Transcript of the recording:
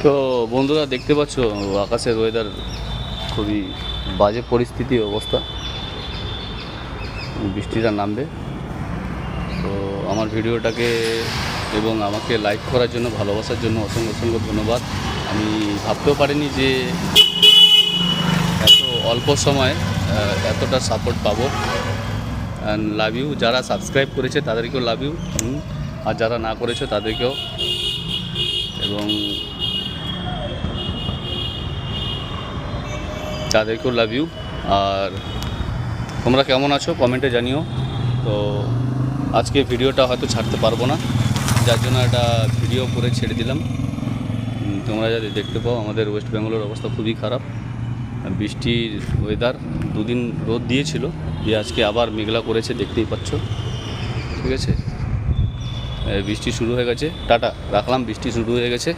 তো বন্ধুরা দেখতে পাচ্ছ আকাশের ওয়েদার খুবই বাজে পরিস্থিতি অবস্থা, বৃষ্টিটা নামবে। তো আমার ভিডিওটাকে এবং আমাকে লাইক করার জন্য, ভালোবাসার জন্য অসংখ্য অসংখ্য ধন্যবাদ। আমি ভাবতেও পারিনি যে এত অল্প সময় এতটা সাপোর্ট পাবো। And love you. যারা সাবস্ক্রাইব করেছে তাদেরকেও লাভ ইউ, আর যারা না করেছে তাদেরকেও। Love you. আর তোমরা কেমন আছো কমেন্টে জানিও। তো আজকে ভিডিওটা হয়তো ছাড়তে পারবো না, যার জন্য একটা ভিডিও করে ছেড়ে দিলাম। তোমরা যাতে দেখতে পাও আমাদের ওয়েস্ট বেঙ্গলের অবস্থা খুবই খারাপ। বৃষ্টির ওয়েদার, দুদিন রোদ দিয়েছিল, দিয়ে আজকে আবার মেঘলা করেছে, দেখতেই পাচ্ছ। ঠিক আছে, বৃষ্টি শুরু হয়ে গেছে। টাটা, রাখলাম। বৃষ্টি শুরু হয়ে গেছে।